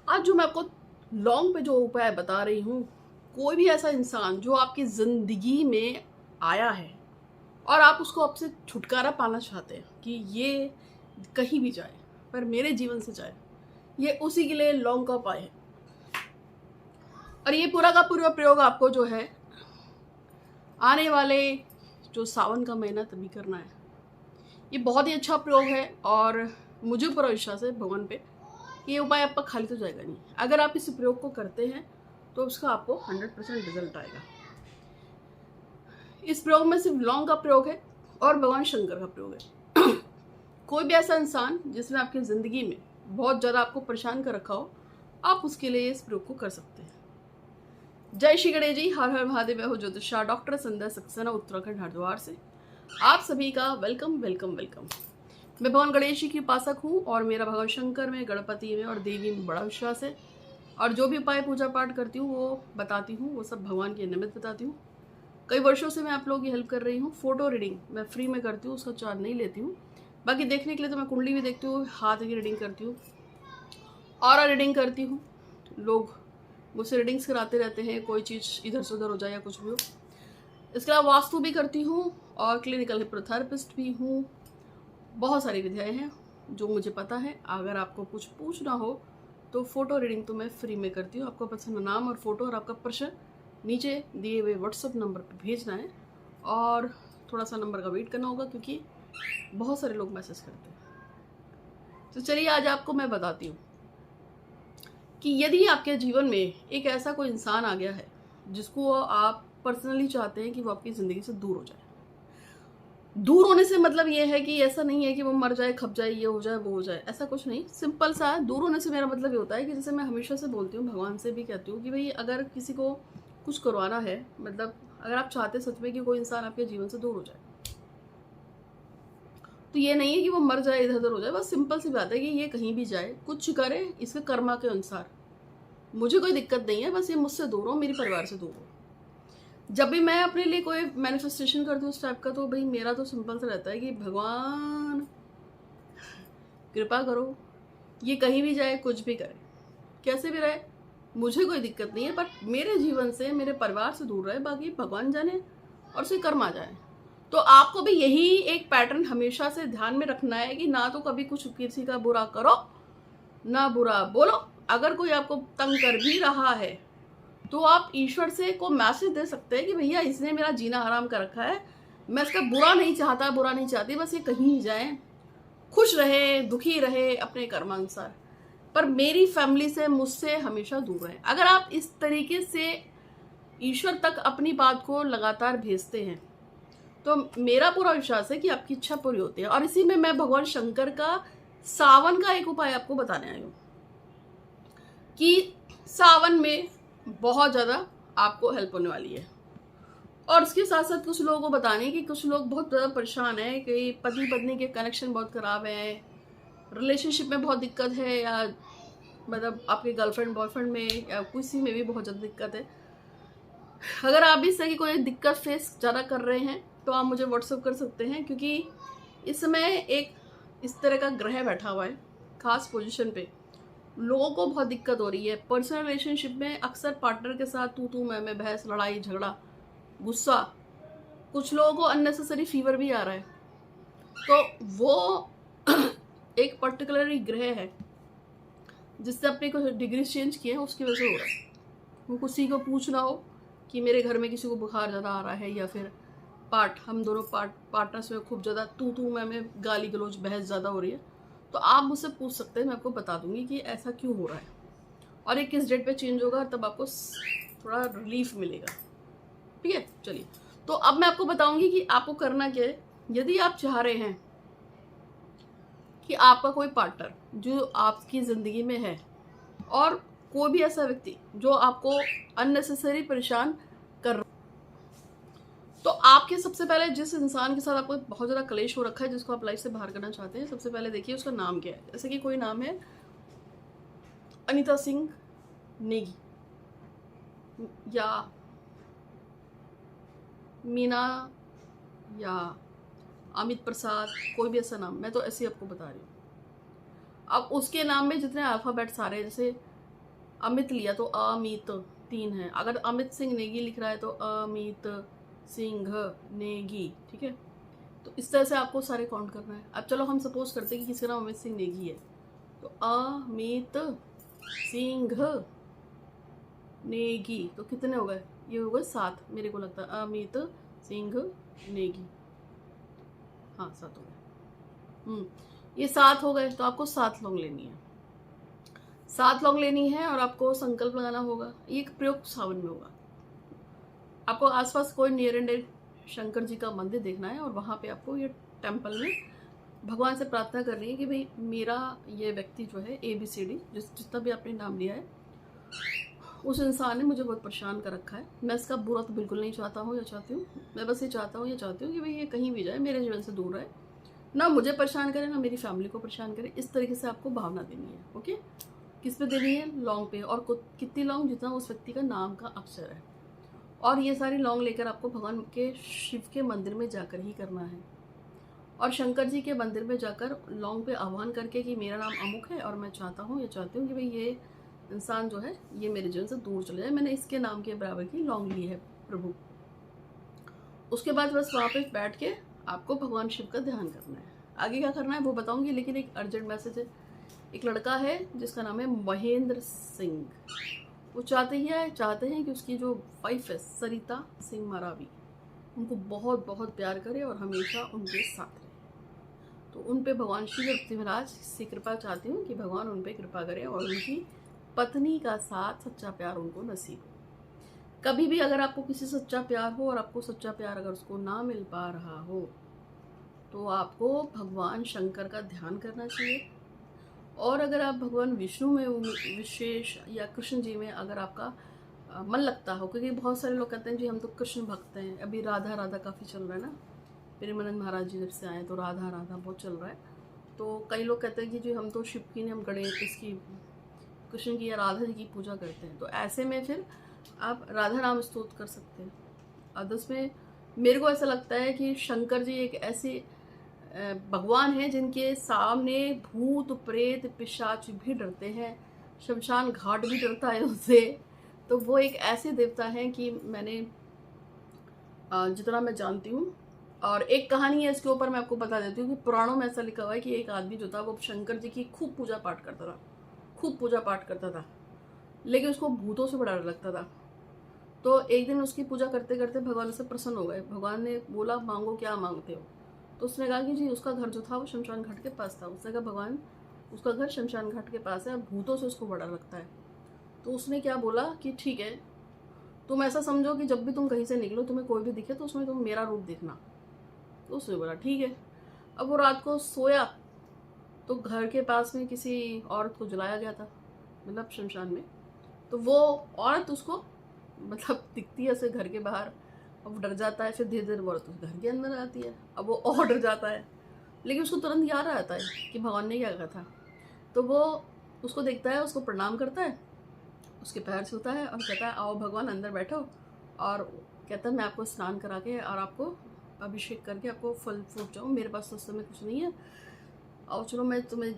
आज जो मैं आपको लॉन्ग पे जो उपाय बता रही हूँ, कोई भी ऐसा इंसान जो आपकी ज़िंदगी में आया है और आप उसको आपसे छुटकारा पाना चाहते हैं कि ये कहीं भी जाए पर मेरे जीवन से जाए, ये उसी के लिए लौंग का उपाय है। और ये पूरा का पूरा प्रयोग आपको जो है आने वाले जो सावन का महीना तभी करना है। ये बहुत ही अच्छा प्रयोग है और मुझे पूरा विश्वास है भगवान पे कि ये उपाय आपका खाली तो जाएगा नहीं। अगर आप इस प्रयोग को करते हैं तो उसका आपको 100% रिजल्ट आएगा। इस प्रयोग में सिर्फ लौंग का प्रयोग है और भगवान शंकर का प्रयोग है। कोई भी ऐसा इंसान जिसने आपकी ज़िंदगी में बहुत ज़्यादा आपको परेशान कर रखा हो, आप उसके लिए इस प्रयोग को कर सकते हैं। जय श्री गणेश जी, हर हर महादेव। मैं हूँ ज्योतिषा डॉक्टर संध्या सक्सेना, उत्तराखंड हरिद्वार से। आप सभी का वेलकम वेलकम वेलकम। मैं भगवान गणेश जी की उपासक हूँ और मेरा भगवान शंकर में, गणपति में और देवी में बड़ा विश्वास है। और जो भी उपाय पूजा पाठ करती हूँ वो बताती हूँ, वो सब भगवान के निमित्त बताती हूँ। कई वर्षों से मैं आप लोगों की हेल्प कर रही हूँ। फोटो रीडिंग मैं फ्री में करती हूँ, उसका चार्ज नहीं लेती हूँ। बाकी देखने के लिए तो मैं कुंडली भी देखती हूँ, हाथ की रीडिंग करती हूँ, ऑरा रीडिंग करती हूँ। लोग मुझसे रीडिंग्स कराते रहते हैं, कोई चीज़ इधर से उधर हो जाए या कुछ भी हो। इसके अलावा वास्तु भी करती हूँ और क्लिनिकल हिप्नोथेरेपिस्ट भी हूँ। बहुत सारी विधियाएँ हैं जो मुझे पता है। अगर आपको कुछ पूछना हो तो फ़ोटो रीडिंग तो मैं फ्री में करती हूँ। आपको पसंद नाम और फ़ोटो और आपका प्रश्न नीचे दिए हुए व्हाट्सएप नंबर पर भेजना है और थोड़ा सा नंबर का वेट करना होगा क्योंकि बहुत सारे लोग मैसेज करते हैं। तो चलिए आज आपको मैं बताती हूँ कि यदि आपके जीवन में एक ऐसा कोई इंसान आ गया है जिसको आप पर्सनली चाहते हैं कि वो आपकी ज़िंदगी से दूर हो जाए। दूर होने से मतलब ये है कि ऐसा नहीं है कि वो मर जाए, खप जाए, ये हो जाए, वो हो जाए, ऐसा कुछ नहीं। सिंपल सा दूर होने से मेरा मतलब ये होता है कि जैसे मैं हमेशा से बोलती हूँ, भगवान से भी कहती हूँ कि भाई अगर किसी को कुछ करवाना है, मतलब अगर आप चाहते सच में कि कोई इंसान आपके जीवन से दूर हो जाए, तो ये नहीं है कि वो मर जाए, इधर उधर हो जाए। बस सिंपल सी बात है कि ये कहीं भी जाए, कुछ करे इसके कर्मा के अनुसार। मुझे कोई दिक्कत नहीं है, बस ये मुझसे दूर हो, मेरे परिवार से दूर हो। जब भी मैं अपने लिए कोई मैनिफेस्टेशन करती हूँ उस टाइप का, तो भाई मेरा तो सिंपल सा रहता है कि भगवान कृपा करो, ये कहीं भी जाए, कुछ भी करे, कैसे भी रहे, मुझे कोई दिक्कत नहीं है, बट मेरे जीवन से, मेरे परिवार से दूर रहे। बाकी भगवान जाने और उसे कर्म आ जाए। तो आपको भी यही एक पैटर्न हमेशा से ध्यान में रखना है कि ना तो कभी कुछ किसी का बुरा करो, ना बुरा बोलो। अगर कोई आपको तंग कर भी रहा है तो आप ईश्वर से को मैसेज दे सकते हैं कि भैया इसने मेरा जीना हराम कर रखा है, मैं इसका बुरा नहीं चाहता, बुरा नहीं चाहती, बस ये कहीं जाए, खुश रहे, दुखी रहे अपने कर्मानुसार, पर मेरी फैमिली से, मुझसे हमेशा दूर रहे। अगर आप इस तरीके से ईश्वर तक अपनी बात को लगातार भेजते हैं तो मेरा पूरा विश्वास है कि आपकी इच्छा पूरी होती है। और इसी में मैं भगवान शंकर का सावन का एक उपाय आपको बताने आई हूँ कि सावन में बहुत ज़्यादा आपको हेल्प होने वाली है। और उसके साथ साथ कुछ लोगों को बताने कि कुछ लोग बहुत ज़्यादा परेशान हैं कि पति पत्नी के कनेक्शन बहुत ख़राब है, रिलेशनशिप में बहुत दिक्कत है, या मतलब आपके गर्लफ्रेंड बॉयफ्रेंड में या किसी में भी बहुत ज़्यादा दिक्कत है। अगर आप भी इस तरह की कोई दिक्कत फेस ज़्यादा कर रहे हैं तो आप मुझे व्हाट्सअप कर सकते हैं, क्योंकि इस समय एक इस तरह का ग्रह बैठा हुआ है खास पोजीशन पे। लोगों को बहुत दिक्कत हो रही है पर्सनल रिलेशनशिप में। अक्सर पार्टनर के साथ तू मैं बहस, लड़ाई झगड़ा, गुस्सा। कुछ लोगों को अननेसेसरी फीवर भी आ रहा है। तो वो एक पर्टिकुलर ग्रह है जिससे अपने को डिग्री चेंज किए हैं, उसकी वजह से हो रहा है। वो किसी को पूछना हो कि मेरे घर में किसी को बुखार ज़्यादा आ रहा है, या फिर हम दोनों पार्टनर्स में खूब ज़्यादा तू मैं गाली गलौज, बहस ज़्यादा हो रही है, तो आप मुझसे पूछ सकते हैं। मैं आपको बता दूंगी कि ऐसा क्यों हो रहा है और ये किस डेट पे चेंज होगा, तब आपको थोड़ा रिलीफ मिलेगा। ठीक है, चलिए। तो अब मैं आपको बताऊंगी कि आपको करना क्या है। यदि आप चाह रहे हैं कि आपका कोई पार्टनर जो आपकी ज़िंदगी में है और कोई भी ऐसा व्यक्ति जो आपको अननेसेसरी परेशान कर रहा, तो आपके सबसे पहले जिस इंसान के साथ आपको बहुत ज़्यादा क्लेश हो रखा है, जिसको आप लाइफ से बाहर करना चाहते हैं, सबसे पहले देखिए उसका नाम क्या है। जैसे कि कोई नाम है अनीता सिंह नेगी या मीना या अमित प्रसाद, कोई भी ऐसा नाम, मैं तो ऐसे ही आपको बता रही हूँ। अब उसके नाम में जितने अल्फ़ाबेट्स आ रहे हैं, जैसे अमित लिया तो अमित 3 है। अगर अमित सिंह नेगी लिख रहा है तो अमित सिंह नेगी, ठीक है। तो इस तरह से आपको सारे काउंट करना है। अब चलो हम सपोज करते हैं कि किसी का नाम अमित सिंह नेगी है, तो अमित सिंह नेगी, तो कितने हो गए? ये हो गए 7 मेरे को लगता है। अमित सिंह नेगी, हाँ 7 हो गए। ये 7 हो गए, तो आपको 7 लौंग लेनी है। 7 लौंग लेनी है और आपको संकल्प लगाना होगा। ये एक प्रयोग सावन में होगा। आपको आसपास कोई near and dear Shankar ji का मंदिर देखना है और वहाँ पे आपको ये टेम्पल में भगवान से प्रार्थना करनी है कि भाई मेरा ये व्यक्ति जो है ABCD जितना भी आपने नाम लिया है, उस इंसान ने मुझे बहुत परेशान कर रखा है। मैं इसका बुरा तो बिल्कुल नहीं चाहता हूँ या चाहती हूँ, मैं बस ये चाहता हूँ कि भाई ये कहीं भी जाए, मेरे जीवन से दूर रहे, ना मुझे परेशान करे ना मेरी फैमिली को परेशान करे। इस तरीके से आपको भावना देनी है। ओके, किस पे देनी है? लौंग पे। और कितनी लौंग? जितना उस व्यक्ति का नाम का अक्षर है। और ये सारी लौंग लेकर आपको भगवान के शिव के मंदिर में जाकर ही करना है। और शंकर जी के मंदिर में जाकर लौंग पे आह्वान करके कि मेरा नाम अमुक है और मैं चाहता हूँ या चाहती हूँ कि भाई ये इंसान जो है ये मेरे जीवन से दूर चले जाए, मैंने इसके नाम के बराबर की लौंग ली है प्रभु। उसके बाद बस वहाँ पे बैठ के आपको भगवान शिव का ध्यान करना है। आगे क्या करना है वो बताऊंगी, लेकिन एक अर्जेंट मैसेज है। एक लड़का है जिसका नाम है महेंद्र सिंह। वो चाहते हैं कि उसकी जो वाइफ है सरिता सिंह मरावी, उनको बहुत बहुत प्यार करे और हमेशा उनके साथ रहे। तो उन पे भगवान शिव महाराज से कृपा चाहती हूँ कि भगवान उन पे कृपा करे और उनकी पत्नी का साथ, सच्चा प्यार उनको नसीब हो। कभी भी अगर आपको किसी से सच्चा प्यार हो और आपको सच्चा प्यार अगर उसको ना मिल पा रहा हो, तो आपको भगवान शंकर का ध्यान करना चाहिए। और अगर आप भगवान विष्णु में विशेष या कृष्ण जी में अगर आपका मन लगता हो, क्योंकि बहुत सारे लोग कहते हैं जी हम तो कृष्ण भक्त हैं, अभी राधा राधा काफ़ी चल रहा है ना, प्रेमानंद महाराज जी जब से आए तो राधा राधा बहुत चल रहा है। तो कई लोग कहते हैं कि जी हम तो शिव की नहीं, हम गणेश इसकी कृष्ण की या राधा जी की पूजा करते हैं। तो ऐसे में फिर आप राधा नाम स्तोत्र कर सकते हैं। अदर्स में मेरे को ऐसा लगता है कि शंकर जी एक ऐसे भगवान हैं जिनके सामने भूत प्रेत पिशाच भी डरते हैं, शमशान घाट भी डरता है उनसे। तो वो एक ऐसे देवता हैं कि मैंने जितना मैं जानती हूँ, और एक कहानी है इसके ऊपर मैं आपको बता देती हूँ कि पुराणों में ऐसा लिखा हुआ है कि एक आदमी जो था वो शंकर जी की खूब पूजा पाठ करता था, लेकिन उसको भूतों से बड़ा डर लगता था। तो एक दिन उसकी पूजा करते करते भगवान से प्रसन्न हो गए। भगवान ने बोला मांगो, क्या मांगते हो? तो उसने कहा कि जी उसका घर जो था वो शमशान घाट के पास था। उसने कहा भगवान उसका घर शमशान घाट के पास है और भूतों से उसको बड़ा लगता है। तो उसने क्या बोला कि ठीक है, तुम ऐसा समझो कि जब भी तुम कहीं से निकलो तुम्हें कोई भी दिखे तो उसमें तुम मेरा रूप देखना। तो उसने बोला ठीक है। अब वो रात को सोया तो घर के पास में किसी औरत को जलाया गया था, मतलब शमशान में। तो वो औरत उसको मतलब दिखती है ऐसे घर के बाहर, अब वो डर जाता है। फिर धीरे धीरे वो औरत उस घर के अंदर आती है, अब वो और डर जाता है, लेकिन उसको तुरंत याद आता है कि भगवान ने क्या कहा था। तो वो उसको देखता है, उसको प्रणाम करता है, उसके पैर छूता है और कहता है आओ भगवान अंदर बैठो। और कहता है मैं आपको स्नान करा के और आपको अभिषेक करके आपको फल फ्रूट जाऊँ, मेरे पास तो उस समय कुछ नहीं है, आओ चलो मैं तुम्हें।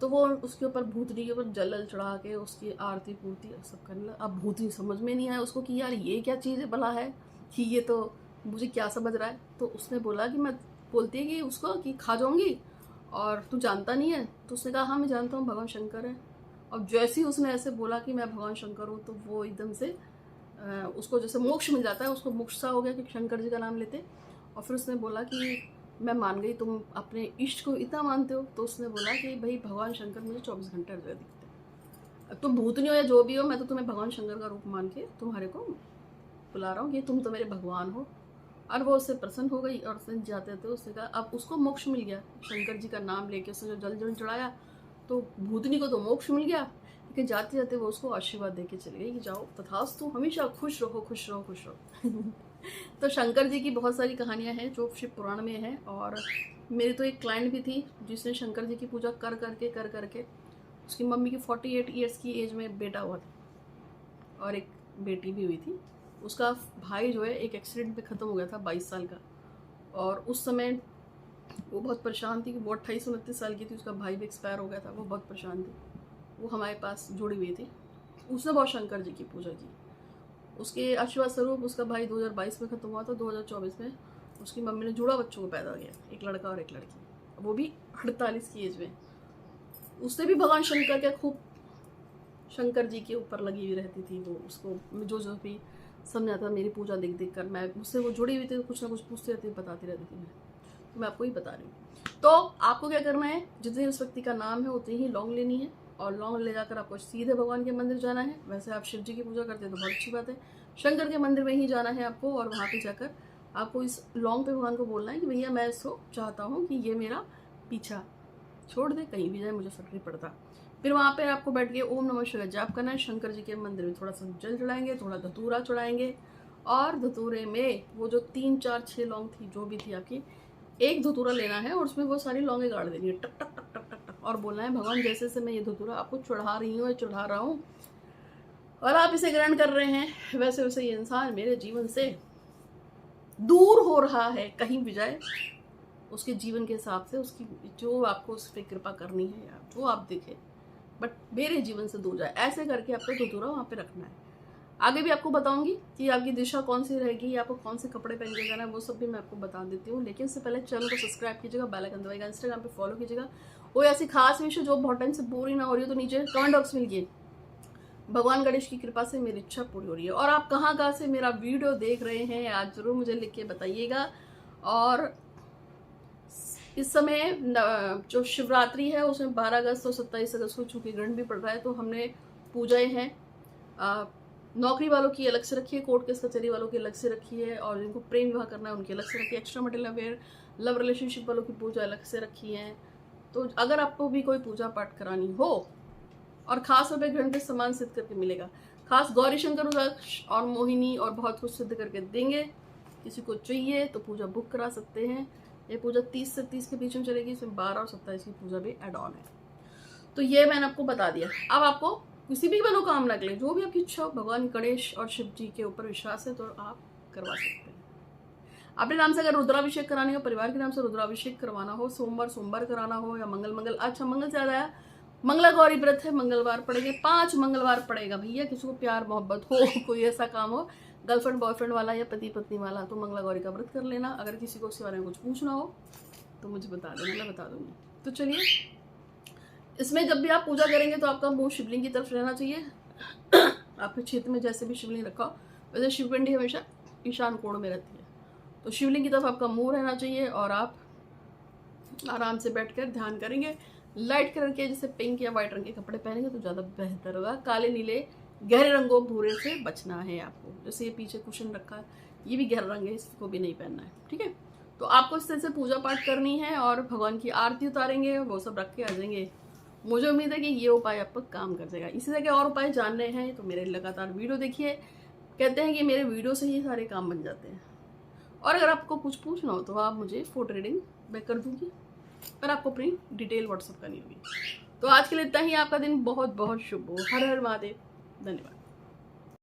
तो वो उसके ऊपर भूतनी के ऊपर जल चढ़ा के उसकी आरती पूर्ति सब करने लगा। अब भूतनी समझ में नहीं आया उसको कि यार ये क्या चीज़ भला है कि ये तो मुझे क्या समझ रहा है। तो उसने बोला कि मैं बोलती है कि उसको कि खा जाऊँगी और तू जानता नहीं है। तो उसने कहा हाँ मैं जानता हूँ भगवान शंकर है। और जैसे ही उसने ऐसे बोला कि मैं भगवान शंकर हूँ, तो वो एकदम से उसको जैसे मोक्ष मिल जाता है, उसको मोक्ष सा हो गया कि शंकर जी का नाम लेते। और फिर उसने बोला कि मैं मान गई, तुम अपने इष्ट को इतना मानते हो। तो उसने बोला कि भाई भगवान शंकर मुझे 24 घंटे हर जगह दिखते हैं, तुम भूतनी हो या जो भी हो, मैं तो तुम्हें भगवान शंकर का रूप मान के तुम्हारे को बुला रहा हूँ कि तुम तो मेरे भगवान हो। और वो उससे प्रसन्न हो गई और उसने जाते थे उसने कहा अब उसको मोक्ष मिल गया। शंकर जी का नाम लेके उसने जो जल चढ़ाया तो भूतनी को तो मोक्ष मिल गया, लेकिन जाते जाते वो उसको आशीर्वाद दे के चली गई कि जाओ तथास्तु, हमेशा खुश रहो खुश रहो खुश रहो। तो शंकर जी की बहुत सारी कहानियाँ हैं जो शिव पुराण में हैं। और मेरी तो एक क्लाइंट भी थी जिसने शंकर जी की पूजा कर करके उसकी मम्मी की 48 ईयर्स की एज में बेटा हुआ था और एक बेटी भी हुई थी। उसका भाई जो है एक एक्सीडेंट में ख़त्म हो गया था 22 साल का। और उस समय वो बहुत परेशान थी कि वो 28-29 साल की थी, उसका भाई भी एक्सपायर हो गया था। वो बहुत परेशान थी, वो हमारे पास जुड़ी हुई थी। उसने बहुत शंकर जी की पूजा की। उसके आशीर्वाद स्वरूप उसका भाई 2022 में ख़त्म हुआ था, 2024 में उसकी मम्मी ने जुड़ा बच्चों को पैदा किया, एक लड़का और एक लड़की, वो भी 48 की एज में। उसने भी भगवान शंकर के खूब, शंकर जी के ऊपर लगी हुई रहती थी वो, उसको जो भी समझाता, मेरी पूजा देख देख कर मैं उससे वो जुड़ी हुई थी, कुछ ना कुछ पूछती रहती, बताती रहती थी। मैं आपको ही बता रही हूँ। तो आपको क्या करना है, जितने उस व्यक्ति का नाम है उतनी ही लौंग लेनी है, और लौंग ले जाकर आपको सीधे भगवान के मंदिर जाना है। वैसे आप शिव जी की पूजा करते हैं तो बहुत अच्छी बात है, शंकर के मंदिर में ही जाना है आपको, और वहाँ पे जाकर आपको इस लौंग पे भगवान को बोलना है कि भैया मैं इसको चाहता हूँ कि ये मेरा पीछा छोड़ दे, कहीं भी जाए मुझे फर्क नहीं पड़ता। फिर वहाँ पे आपको बैठ के ओम नमः शिवाय जाप करना है। शंकर जी के मंदिर में थोड़ा सा जल चढ़ाएंगे, थोड़ा धतूरा चढ़ाएंगे, और धतूरे में वो जो 3 4 6 लौंग थी, जो भी थी आपकी, एक धतूरा लेना है और उसमें वो सारी लौंगे गाड़ देनी है, टक टक टक टक टक टक, और बोलना है भगवान जैसे जैसे मैं ये धतूरा आपको चढ़ा रही हूँ, चढ़ा रहा हूँ, और आप इसे ग्रहण कर रहे हैं, वैसे वैसे ये इंसान मेरे जीवन से दूर हो रहा है, कहीं भी जाए उसके जीवन के हिसाब से, उसकी जो आपको उस पर कृपा करनी है या जो आप देखें, बट मेरे जीवन से दूर जाए, ऐसे करके आपको धतूरा वहाँ पे रखना है। आगे भी आपको बताऊंगी कि आपकी दिशा कौन सी रहेगी, आपको कौन से कपड़े पहन के जाना है, वो सब भी मैं आपको बता देती हूँ। लेकिन इससे पहले चैनल को सब्सक्राइब कीजिएगा, बेल आइकन दबाइएगा, इंस्टाग्राम पे फॉलो कीजिएगा। कोई ऐसी खास विषय जो बहुत टाइम से पूरी ना हो रही हो तो नीचे कमेंट बॉक्स में लिखिए। भगवान गणेश की कृपा से मेरी इच्छा पूरी हो रही है। और आप कहाँ से मेरा वीडियो देख रहे हैं आज जरूर मुझे लिख के बताइएगा। और इस समय जो शिवरात्रि है उसमें 12 अगस्त और 27 अगस्त को चूंकि ग्रहण भी पड़ रहा है, तो हमने पूजाएं हैं नौकरी वालों की अलग से रखी है, कोर्ट केस कचहरी वालों की अलग से रखी है, और जिनको प्रेम विवाह करना है उनकी अलग से रखी है, extra material affair love relationship वालों की पूजा अलग से रखी है। तो अगर आपको भी कोई पूजा पाठ करानी हो, और खास तौर पर ग्रहण के समान सिद्ध करके मिलेगा, खास गौरी शंकर रुद्राक्ष और मोहिनी और बहुत कुछ सिद्ध करके देंगे। किसी को चाहिए तो पूजा बुक करा सकते हैं। ये पूजा 30 से 30 के बीच में चलेगी, इसमें 12 और 27 की पूजा भी एड ऑन है। तो ये मैंने आपको बता दिया। अब आपको किसी भी मनोकामना के लिए जो भी आपकी इच्छा हो, भगवान गणेश और शिव जी के ऊपर विश्वास है तो आप करवा सकते हैं। अपने नाम से अगर रुद्राभिषेक करानी हो, परिवार के नाम से रुद्राभिषेक करवाना हो, सोमवार कराना हो, या मंगल अच्छा मंगल से याद आया, मंगला गौरी व्रत है, मंगलवार पड़ेंगे, 5 मंगलवार पड़ेगा भैया। किसी को प्यार मोहब्बत हो, कोई ऐसा काम हो, गर्लफ्रेंड बॉयफ्रेंड वाला या पति पत्नी वाला, तो मंगला गौरी का व्रत कर लेना। अगर किसी को उसके बारे में कुछ पूछना हो तो मुझे बता देना, मैं बता दूंगी। तो चलिए, इसमें जब भी आप पूजा करेंगे तो आपका मुंह शिवलिंग की तरफ रहना चाहिए। आपके क्षेत्र में जैसे भी शिवलिंग रखा हो, वैसे शिवपिंडी हमेशा ईशान कोण में रहती है, तो शिवलिंग की तरफ आपका मुंह रहना चाहिए, और आप आराम से बैठकर ध्यान करेंगे। लाइट कलर के जैसे पिंक या वाइट रंग के कपड़े पहनेंगे तो ज़्यादा बेहतर होगा। काले नीले गहरे रंगों भूरे से बचना है आपको। जैसे ये पीछे कुशन रखा है, ये भी गहरा रंग है, इसको भी नहीं पहनना है, ठीक है। तो आपको इस तरह से पूजा पाठ करनी है, और भगवान की आरती उतारेंगे, वो सब रख के आ जाएंगे। मुझे उम्मीद है कि ये उपाय आप पर काम कर जाएगा। इसी तरह के और उपाय जानने हैं तो मेरे लगातार वीडियो देखिए। कहते हैं कि मेरे वीडियो से ही सारे काम बन जाते हैं। और अगर आपको कुछ पूछना हो तो आप मुझे फोटो रीडिंग मैं कर दूंगी, पर आपको अपनी डिटेल व्हाट्सअप करनी होगी। तो आज के लिए इतना ही। आपका दिन बहुत बहुत शुभ हो। हर हर महादेव। धन्यवाद।